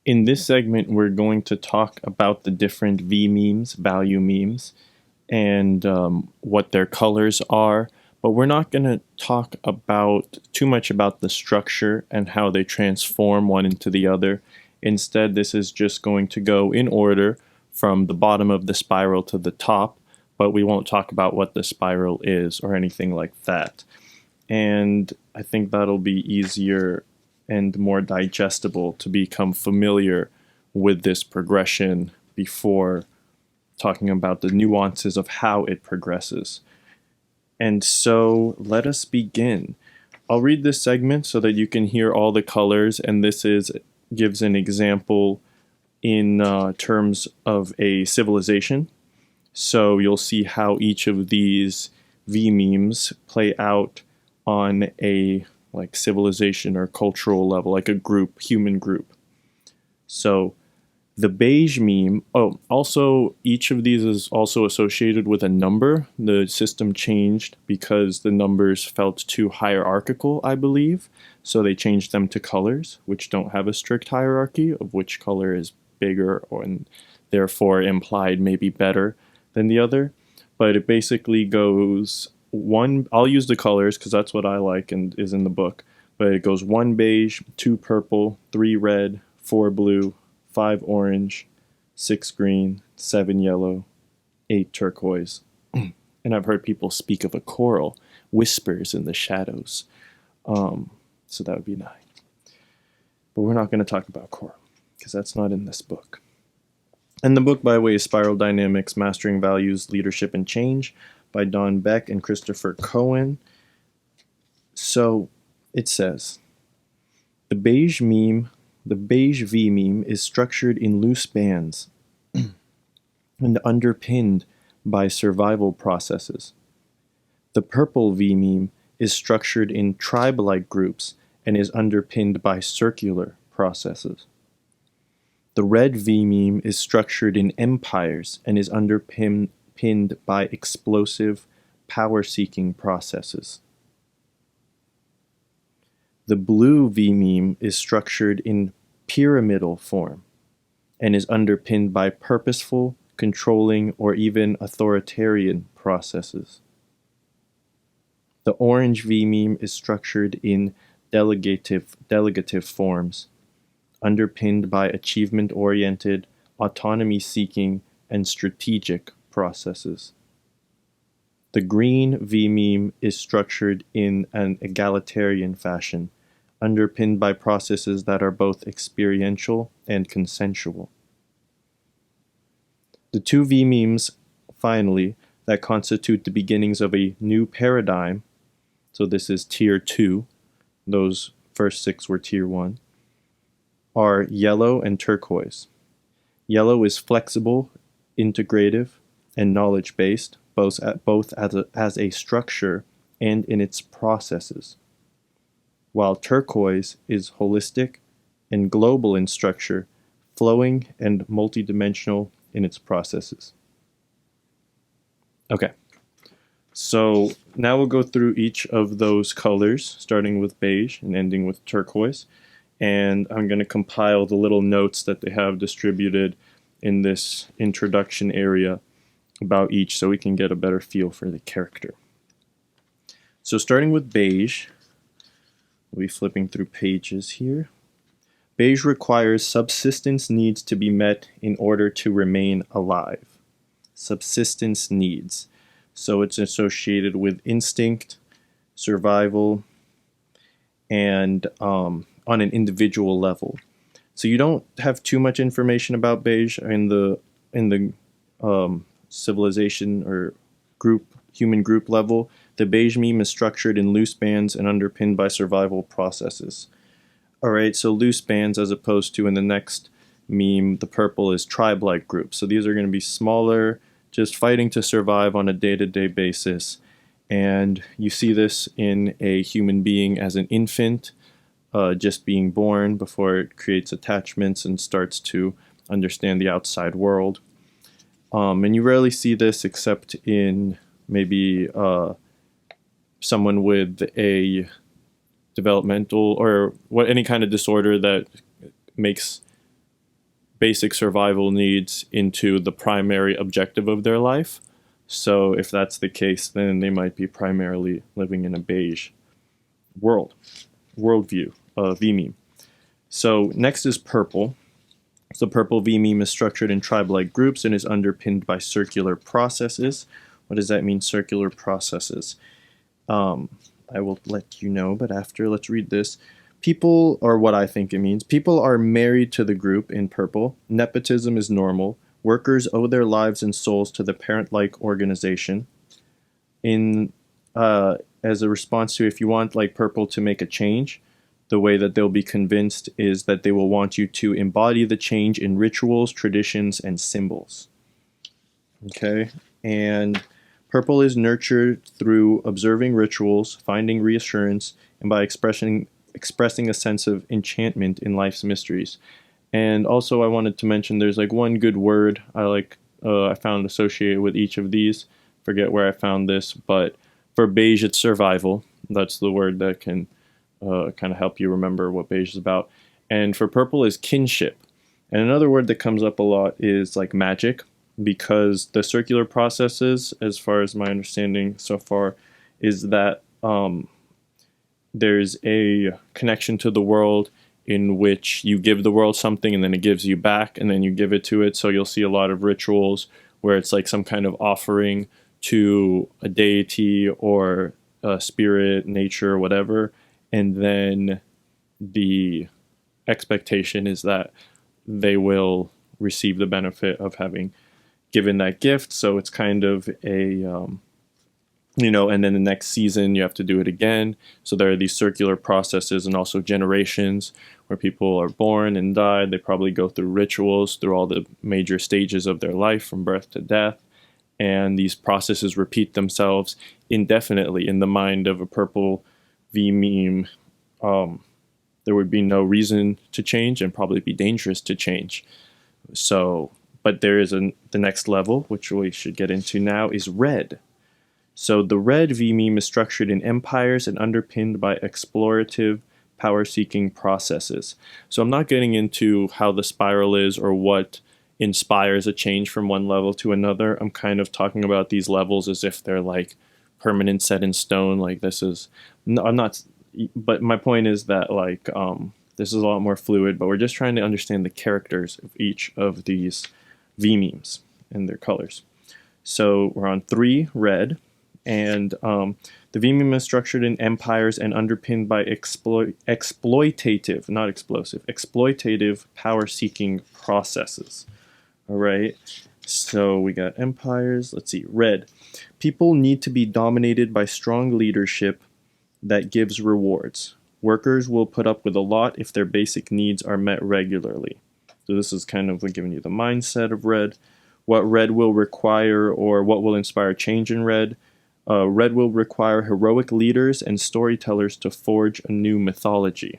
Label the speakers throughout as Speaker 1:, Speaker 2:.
Speaker 1: In this segment, we're going to talk about the different vMemes, value memes, and what their colors are. But we're not going to talk about too much about the structure and how they transform one into the other. Instead, this is just going to go in order from the bottom of the spiral to the top, but we won't talk about what the spiral is or anything like that. And I think that'll be easier and more digestible to become familiar with this progression before talking about the nuances of how it progresses. And so let us begin. I'll read this segment so that you can hear all the colors, and this gives an example in terms of a civilization. So you'll see how each of these vMemes play out on a like civilization or cultural level, like a group, human group. So the beige meme, oh, also each of these is also associated with a number. The system changed because the numbers felt too hierarchical, I believe. So they changed them to colors, which don't have a strict hierarchy of which color is bigger or and therefore implied maybe better than the other. But it basically goes one, I'll use the colors because that's what I like and is in the book. But it goes 1 beige, 2 purple, 3 red, 4 blue, 5 orange, 6 green, 7 yellow, 8 turquoise. And I've heard people speak of a coral, whispers in the shadows. So that would be 9. But we're not going to talk about coral because that's not in this book. And the book, by the way, is Spiral Dynamics, Mastering Values, Leadership, and Change by Don Beck and Christopher Cowan. So it says, the beige vMeme is structured in loose bands and underpinned by survival processes. The purple vMeme is structured in tribe-like groups and is underpinned by circular processes. The red vMeme is structured in empires and is underpinned by explosive, power-seeking processes. The blue vMeme is structured in pyramidal form and is underpinned by purposeful, controlling, or even authoritarian processes. The orange vMeme is structured in delegative forms, underpinned by achievement-oriented, autonomy-seeking, and strategic processes. The green vMeme is structured in an egalitarian fashion, underpinned by processes that are both experiential and consensual. The two vMemes, finally, that constitute the beginnings of a new paradigm, so this is tier 2, those first 6 were tier 1, are yellow and turquoise. Yellow is flexible, integrative, and knowledge-based, both as a structure and in its processes, while turquoise is holistic and global in structure, flowing and multidimensional in its processes. Okay, so now we'll go through each of those colors, starting with beige and ending with turquoise, and I'm going to compile the little notes that they have distributed in this introduction area about each so we can get a better feel for the character. So starting with beige, we'll be flipping through pages here. Beige requires subsistence needs to be met in order to remain alive. Subsistence needs. So it's associated with instinct, survival, and on an individual level. So you don't have too much information about beige in the civilization or human group level. The beige meme is structured in loose bands and underpinned by survival processes. Alright, so loose bands as opposed to in the next meme, the purple is tribe-like groups. So these are going to be smaller, just fighting to survive on a day-to-day basis. And you see this in a human being as an infant, just being born before it creates attachments and starts to understand the outside world. And you rarely see this except in maybe someone with a developmental or any kind of disorder that makes basic survival needs into the primary objective of their life. So if that's the case, then they might be primarily living in a beige worldview, vMEME. So next is purple. So purple vMEME is structured in tribe-like groups and is underpinned by circular processes. What does that mean, circular processes? I will let you know, but after, let's read this. People, or what I think it means, people are married to the group in purple. Nepotism is normal. Workers owe their lives and souls to the parent-like organization. As a response to, if you want like purple to make a change, the way that they'll be convinced is that they will want you to embody the change in rituals, traditions, and symbols. Okay, and purple is nurtured through observing rituals, finding reassurance, and by expressing a sense of enchantment in life's mysteries. And also I wanted to mention there's like one good word I found associated with each of these. Forget where I found this, but for beige it's survival. That's the word that can kind of help you remember what beige is about. And for purple is kinship. And another word that comes up a lot is like magic, because the circular processes, as far as my understanding so far, is that there's a connection to the world in which you give the world something and then it gives you back and then you give it to it. So you'll see a lot of rituals where it's like some kind of offering to a deity or a spirit, nature, whatever. And then the expectation is that they will receive the benefit of having given that gift. So it's kind of a and then the next season you have to do it again. So there are these circular processes and also generations where people are born and die. They probably go through rituals through all the major stages of their life from birth to death. And these processes repeat themselves indefinitely. In the mind of a purple vMEME, there would be no reason to change and probably be dangerous to change. So, but there is the next level, which we should get into now, is red. So the red vMEME is structured in empires and underpinned by explorative, power-seeking processes. So I'm not getting into how the spiral is or what inspires a change from one level to another. I'm kind of talking about these levels as if they're like permanent, set in stone. Like this is, no, I'm not, but my point is that like this is a lot more fluid, but we're just trying to understand the characters of each of these vMEMEs and their colors. So we're on 3, red. And the vMEME is structured in empires and underpinned by exploitative, not explosive, exploitative power-seeking processes. All right, so we got empires. Let's see, red. People need to be dominated by strong leadership that gives rewards. Workers will put up with a lot if their basic needs are met regularly. So this is kind of like giving you the mindset of red. What red will require, or what will inspire change in red. Red will require heroic leaders and storytellers to forge a new mythology.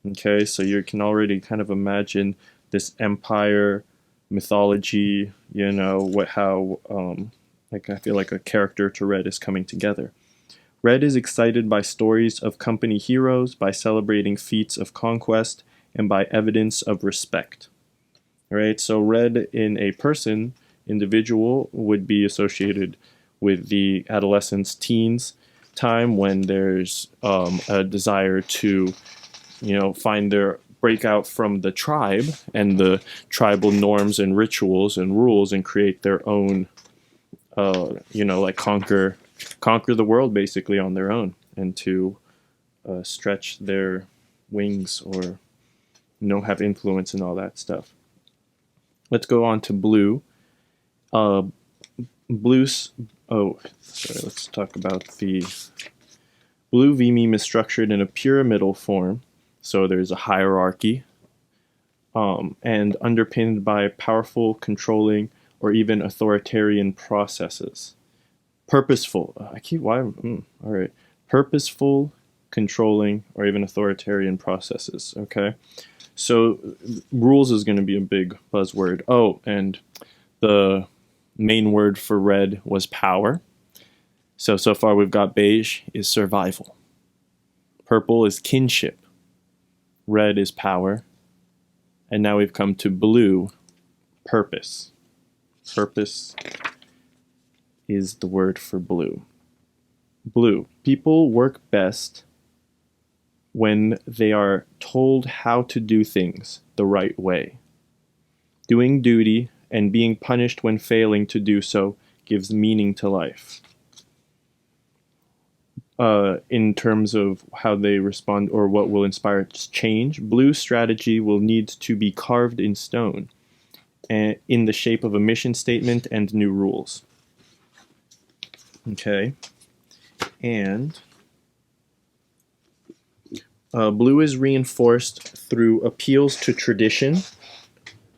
Speaker 1: Okay, so you can already kind of imagine this empire mythology, how I feel like a character to red is coming together. Red is excited by stories of company heroes, by celebrating feats of conquest, and by evidence of respect. All right, so red in a individual would be associated with the adolescence, teens time, when there's a desire to, find their breakout from the tribe and the tribal norms and rituals and rules and create their own, like conquer the world basically on their own, and to stretch their wings or, have influence and all that stuff. Let's go on to blue. Let's talk about the blue vMEME is structured in a pyramidal form. So there's a hierarchy and underpinned by powerful, controlling, or even authoritarian processes. Purposeful. All right. Purposeful, controlling, or even authoritarian processes. Okay. So rules is going to be a big buzzword. Oh, and the main word for red was power. So far we've got beige is survival. Purple is kinship. Red is power. And now we've come to blue, purpose. Purpose is the word for blue. Blue. People work best when they are told how to do things the right way. Doing duty and being punished when failing to do so gives meaning to life. In terms of how they respond or what will inspire change, blue strategy will need to be carved in stone in the shape of a mission statement and new rules. Okay, and blue is reinforced through appeals to tradition,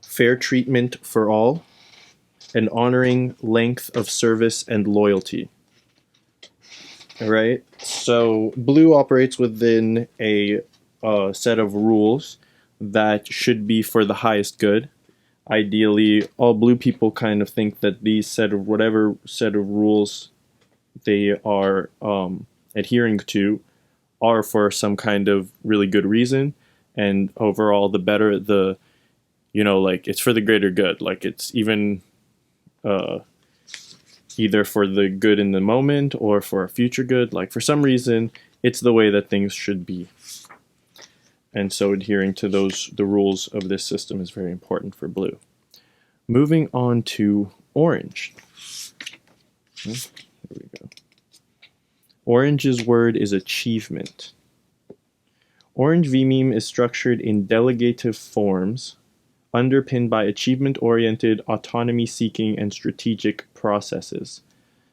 Speaker 1: fair treatment for all, and honoring length of service and loyalty. All right, so blue operates within a set of rules that should be for the highest good. Ideally, all blue people kind of think that these whatever set of rules they are adhering to are for some kind of really good reason, and overall, the better like it's for the greater good. Like it's even either for the good in the moment or for a future good. Like for some reason, it's the way that things should be. And so adhering to the rules of this system is very important for blue. Moving on to orange. Here we go. Orange's word is achievement. Orange vMEME is structured in delegative forms underpinned by achievement-oriented, autonomy-seeking, and strategic processes.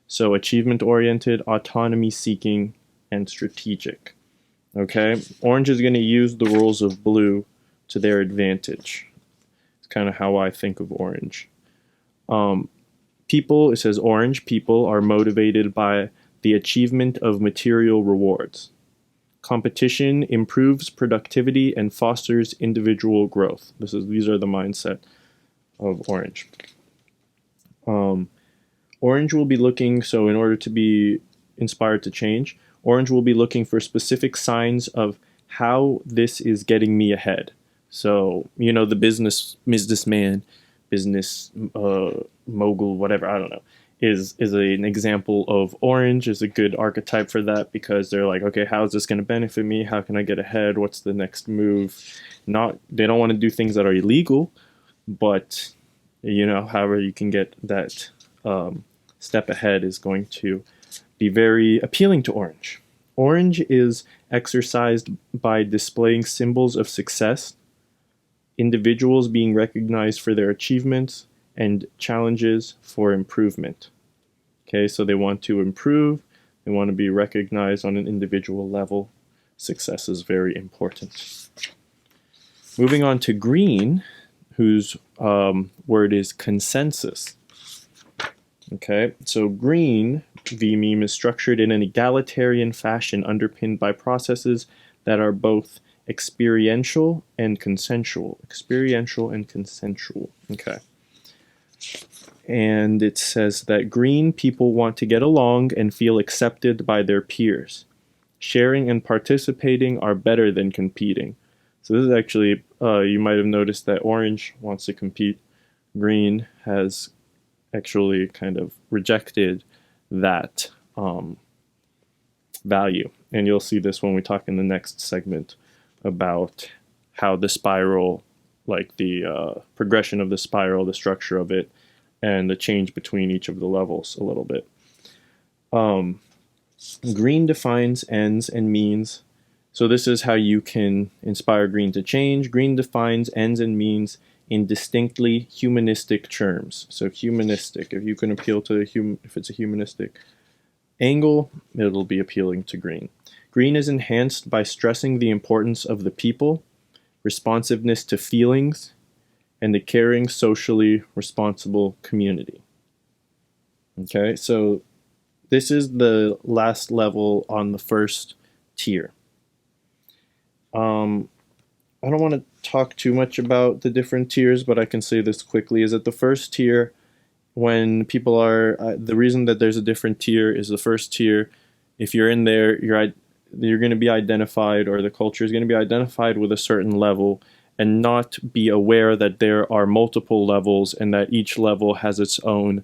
Speaker 1: So achievement-oriented, autonomy-seeking, and strategic. Okay? Orange is going to use the rules of blue to their advantage. It's kind of how I think of orange. People, it says orange people are motivated by the achievement of material rewards. Competition improves productivity and fosters individual growth. These are the mindset of orange. Orange will be looking, so in order to be inspired to change, orange will be looking for specific signs of how this is getting me ahead. So, the businessman, business mogul, whatever, I don't know, is an example of orange, is a good archetype for that, because they're like, okay, how is this going to benefit me? How can I get ahead? What's the next move? They don't want to do things that are illegal, but however you can get that step ahead is going to be very appealing to orange. Orange is exercised by displaying symbols of success, individuals being recognized for their achievements, and challenges for improvement. Okay, so they want to improve, they want to be recognized on an individual level. Success is very important. Moving on to green, whose word is consensus. Okay, so green vMEME is structured in an egalitarian fashion underpinned by processes that are both experiential and consensual. Experiential and consensual. Okay. And it says that green people want to get along and feel accepted by their peers. Sharing and participating are better than competing. So this is actually, you might have noticed that orange wants to compete. Green has actually kind of rejected that value. And you'll see this when we talk in the next segment about how the spiral, like the progression of the spiral, the structure of it, and the change between each of the levels a little bit. Green defines ends and means. So this is how you can inspire green to change. Green defines ends and means in distinctly humanistic terms. So humanistic, if you can appeal to if it's a humanistic angle, it'll be appealing to green. Green is enhanced by stressing the importance of the people, responsiveness to feelings, and the caring, socially responsible community. Okay, so this is the last level on the first tier. I don't want to talk too much about the different tiers, but I can say this quickly, is that the first tier, when people are, the reason that there's a different tier is the first tier, if you're in there, you're going to be identified, or the culture is going to be identified with a certain level, and not be aware that there are multiple levels and that each level has its own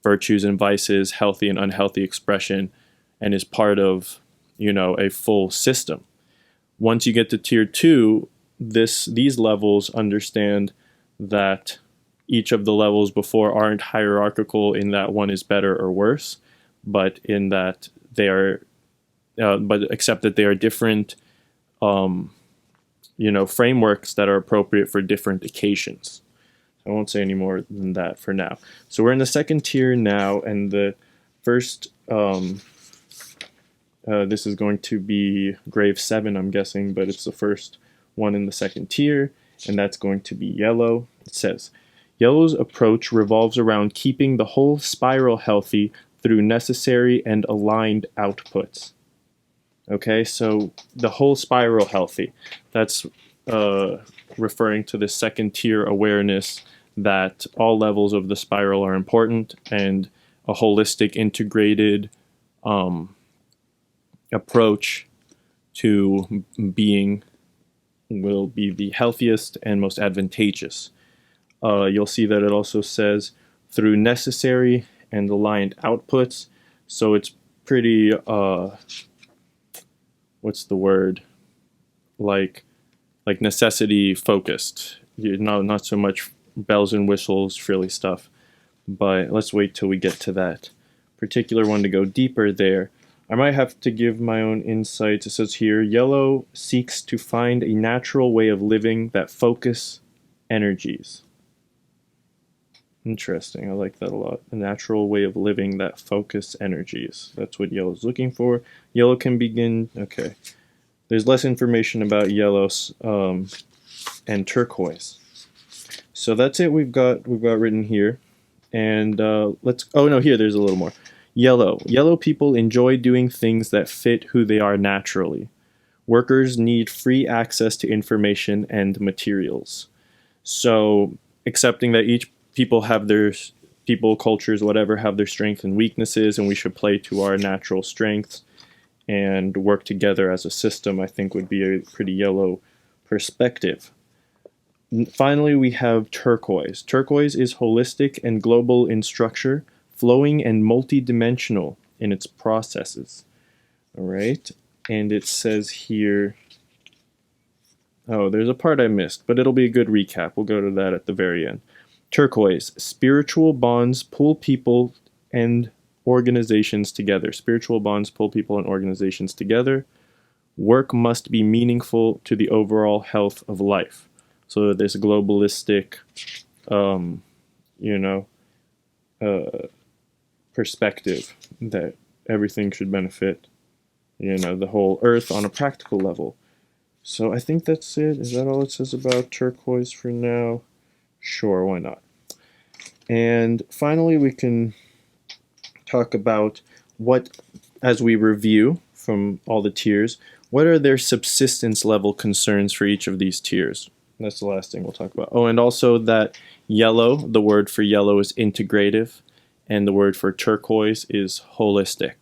Speaker 1: virtues and vices, healthy and unhealthy expression, and is part of, a full system. Once you get to tier 2, these levels understand that each of the levels before aren't hierarchical in that one is better or worse, but in that they are, but except that they are different, frameworks that are appropriate for different occasions. I won't say any more than that for now. So we're in the second tier now, and the first, this is going to be grave 7, I'm guessing, but it's the first one in the second tier, and that's going to be yellow. It says, yellow's approach revolves around keeping the whole spiral healthy through necessary and aligned outputs. Okay, so the whole spiral healthy. That's referring to the second tier awareness that all levels of the spiral are important, and a holistic, integrated approach to being will be the healthiest and most advantageous. You'll see that it also says through necessary and aligned outputs. So it's pretty, what's the word? Like necessity focused. Not so much bells and whistles, frilly stuff. But let's wait till we get to that particular one to go deeper there. I might have to give my own insights. It says here, yellow seeks to find a natural way of living that focus energies. Interesting. I like that a lot. A natural way of living that focus energies. That's what yellow is looking for. Yellow can begin... Okay. There's less information about yellow and turquoise. So that's it we've got written here. And let's... Oh, no, here, there's a little more. Yellow. Yellow people enjoy doing things that fit who they are naturally. Workers need free access to information and materials. So, accepting that each people, cultures, whatever, have their strengths and weaknesses, and we should play to our natural strengths and work together as a system, I think would be a pretty yellow perspective. Finally, we have turquoise. Turquoise is holistic and global in structure, flowing and multidimensional in its processes. All right, and it says here, oh, there's a part I missed, but it'll be a good recap. We'll go to that at the very end. Turquoise, spiritual bonds pull people and organizations together. Spiritual bonds pull people and organizations together. Work must be meaningful to the overall health of life. So this globalistic, perspective that everything should benefit, the whole earth on a practical level. So I think that's it. Is that all it says about turquoise for now? Sure, why not? And finally, we can talk about what, as we review from all the tiers, what are their subsistence level concerns for each of these tiers? That's the last thing we'll talk about. Oh, and also that yellow, the word for yellow is integrative, and the word for turquoise is holistic.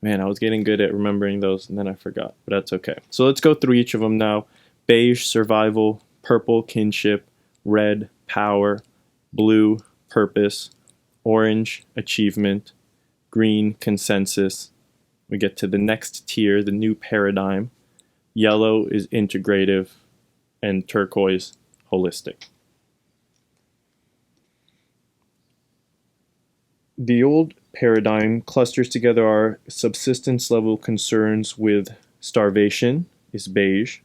Speaker 1: Man, I was getting good at remembering those, and then I forgot, but that's okay. So let's go through each of them now. Beige, survival. Purple, kinship. Red, power. Blue, purpose. Orange, achievement. Green, consensus. We get to the next tier, the new paradigm. Yellow is integrative, and turquoise, holistic. The old paradigm clusters together our subsistence level concerns with starvation, is beige.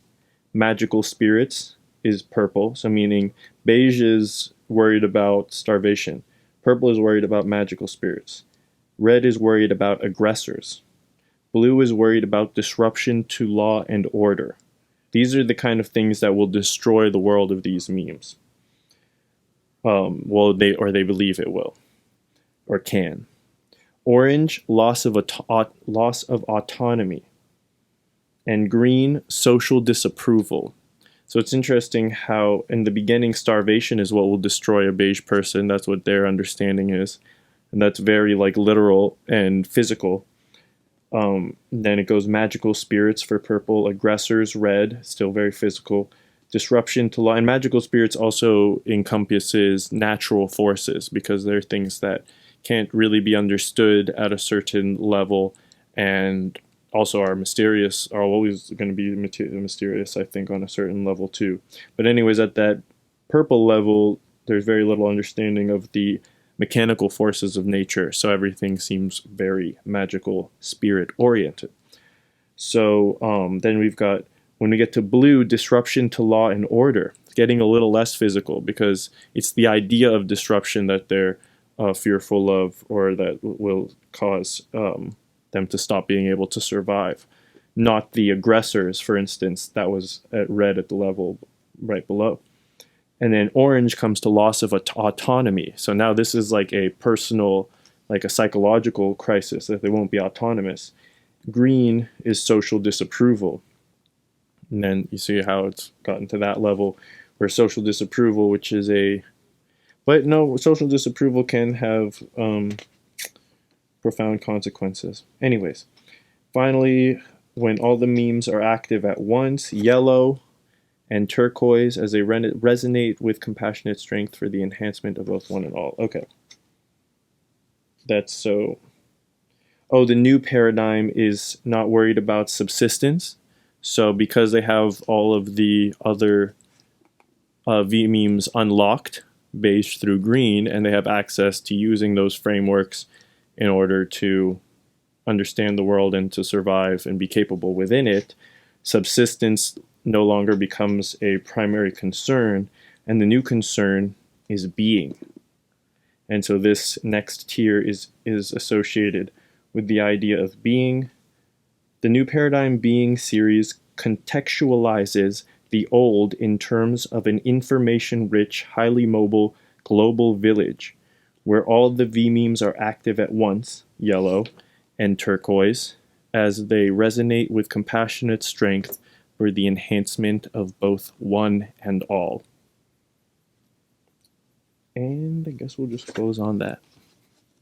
Speaker 1: Magical spirits is purple, so meaning beige is worried about starvation. Purple is worried about magical spirits. Red is worried about aggressors. Blue is worried about disruption to law and order. These are the kind of things that will destroy the world of these memes. They believe it will. Or can. Orange, loss of autonomy. And green, social disapproval. So it's interesting how in the beginning starvation is what will destroy a beige person. That's what their understanding is. And that's very literal and physical. Then it goes magical spirits for purple, aggressors, red, still very physical, disruption to law. And magical spirits also encompasses natural forces, because they're things that can't really be understood at a certain level, and also are mysterious, are always going to be mysterious, I think, on a certain level too. But anyways, at that purple level, there's very little understanding of the mechanical forces of nature, so everything seems very magical, spirit oriented. So then we've got, when we get to blue, disruption to law and order. It's getting a little less physical, because it's the idea of disruption that they're fearful of, or that will cause them to stop being able to survive. Not the aggressors, for instance, that was at red at the level right below. And then orange comes to loss of autonomy. So now this is like a personal, like a psychological crisis, that they won't be autonomous. Green is social disapproval. And then you see how it's gotten to that level, where social disapproval, which is but no, social disapproval can have profound consequences. Anyways, finally, when all the memes are active at once, yellow and turquoise, as they resonate with compassionate strength for the enhancement of both one and all. Okay. That's so... Oh, the new paradigm is not worried about subsistence. So because they have all of the other vMEMEs unlocked, beige through green, and they have access to using those frameworks in order to understand the world and to survive and be capable within it, subsistence no longer becomes a primary concern, and the new concern is being. And so this next tier is associated with the idea of being. The new paradigm being series contextualizes the old in terms of an information-rich, highly mobile global village, where all the vMEMEs are active at once, yellow and turquoise, as they resonate with compassionate strength for the enhancement of both one and all. And I guess we'll just close on that.